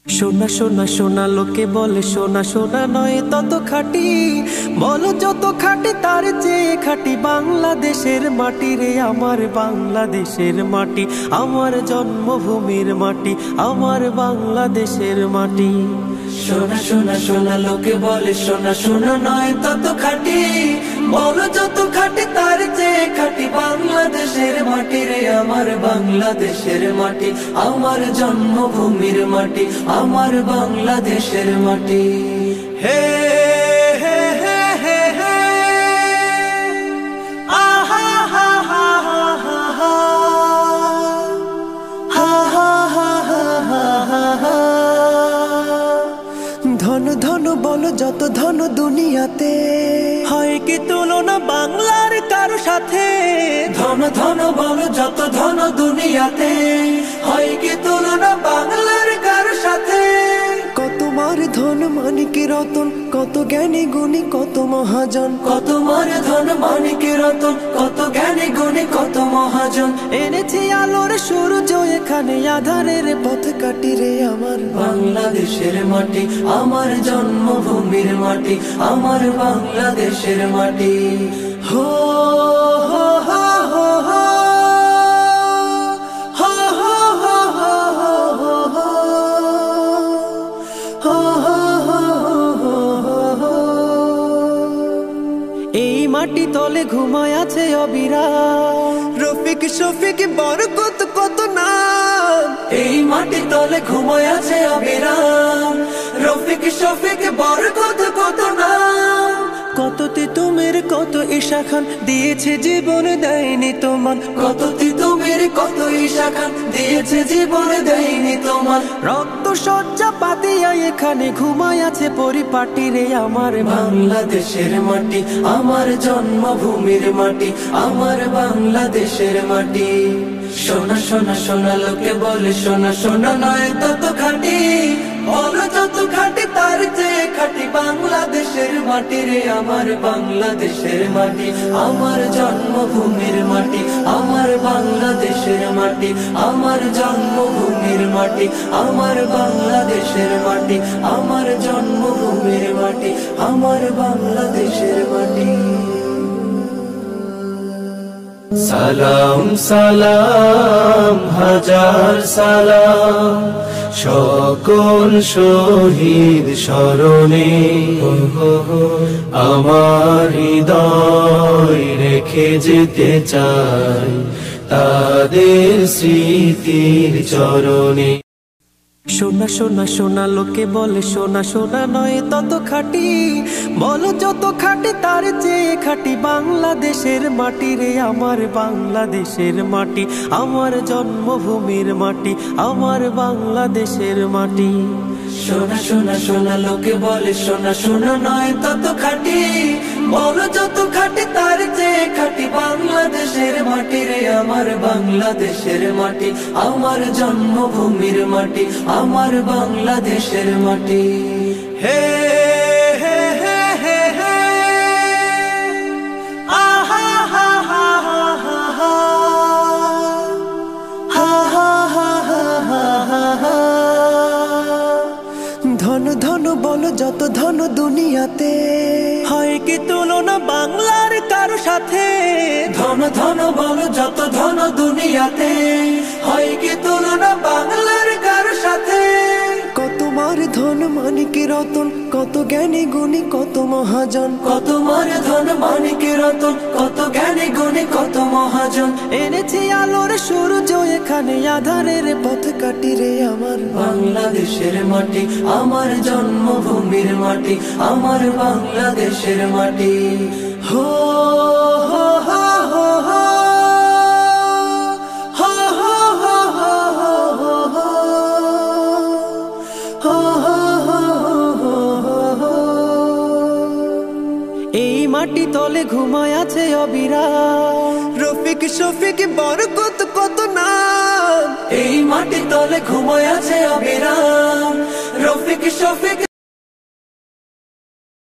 সোনা সোনা সোনা লোকে বলে সোনা সোনা নয় তত খাঁটি, বলো যত খাঁটি তার চেয়ে খাঁটি বাংলাদেশের মাটি রে, আমার বাংলাদেশের মাটি, আমার জন্মভূমির মাটি, আমার বাংলাদেশের মাটি। সোনা সোনা সোনা লোকে বলে সোনা সোনা নয় তত খাঁটি, বলো যত খাঁটি তার চেয়ে খাঁটি বাংলাদেশের মাটি রে, আমার বাংলাদেশের মাটি, আমার জন্মভূমির মাটি, আমার বাংলাদেশের মাটি। হে হে হে হে হে আহা হা হা হা হা হা হা হা হা হা হা। ধন ধন বলো যত ধন দুনিয়াতে, হয় কি তুলনা বাংলার কারো সাথে? ধন ধন বলো যত ধন দুনিয়াতে, হয় কি তুলনা বাংলার কারো সাথে? কত মার ধন মানিক রতন, কত জ্ঞানী গুণী কত মহাজন, কত মার ধন মানিক রতন, কত জ্ঞানী গুণী কত মহাজন। এনেছি আলোর সূর্য এখানে, আধারের পথ কাটি রে, আমার বাংলাদেশের মাটি, আমার জন্মভূমির মাটি, আমার বাংলাদেশের মাটি। হো হো হো হো হো হো হো হো হো হো হো। এই মাটি তলে ঘুমায় আছে অবিরাম, রফিক শফিক বরকত কত নাম। এই মাটি তলে ঘুমায় আছে অবিরাম, রফিক শফিক বরকত কত নাম। কত তিতুমের কত ঈশা খান, দিয়েছে জীবন দেয়নি তোমার। কত তিতুমের কত ঈশা খান, দিয়েছে জীবন দেয়নি তোমার। রক্ত শয্যা পাতিয়া এখানে ঘুমায় আছে পরিপাটি রে, আমার বাংলাদেশের মাটি, আমার জন্মভূমির মাটি, আমার বাংলাদেশের মাটি। সোনা সোনা সোনা লোকে বলে সোনা সোনা নয় তত খাঁটি, বলো যত খাঁটি তার চেয়ে খাঁটি বাংলাদেশের মাটি রে, আমার বাংলাদেশের মাটি, আমার জন্মভূমির মাটি, আমার বাংলাদেশের মাটি, আমার জন্মভূমির মাটি, আমার বাংলাদেশের মাটি, আমার জন্মভূমির মাটি, আমার বাংলাদেশের মাটি। সালাম সালাম হাজার সালাম সকল শহীদ স্মরণে, আমার হৃদয় রেখে যেতে চাই তাদের স্মৃতির চরণে। সোনা সোনা সোনা লোকে বলে সোনা সোনা নয় তত খাঁটি, বলো যত খাঁটি তার চেয়ে খাঁটি বাংলাদেশের মাটি রে, আমার বাংলাদেশের মাটি, আমার জন্মভূমির মাটি, আমার বাংলাদেশের মাটি। সোনা সোনা সোনা লোকে বলে সোনা সোনা নয় তত খাঁটি, বলো যত খাঁটি তার চেয়ে খাঁটি বাংলাদেশের মাটি রে, আমার বাংলাদেশের মাটি, আমার জন্মভূমির মাটি, আমার বাংলাদেশের মাটি। হে হে হে হে হে আহা হা হা হা হা হা হা হা হা হা। ধন ধন বলো যত ধন দুনিয়াতে, হয় কি তুলনা বাংলার কারো সাথে? ধন ধন বলো যত ধন দুনিয়াতে, হয় কি তুলনা বাংলার কারো সাথে? কত মার ধন মানিক রতন, কত জ্ঞানী গুণী কত মহাজন, কত মার ধন মানিক রতন, কত জ্ঞানী গুণী কত মহাজন। এনেছি আলোর সূর্য এখানে, আধারের পথ কাটি রে, আমার বাংলাদেশের মাটি, আমার জন্মভূমির মাটি, আমার বাংলাদেশের মাটি। হো হো হো হো হো হো হো হো হো হো। এই মাটি তলে ঘুমায় আছে অবিরাম, রফিক শফিক বরকত কত নাম। এই মাটি তলে ঘুমায় আছে অবিরাম, রফিক শফিক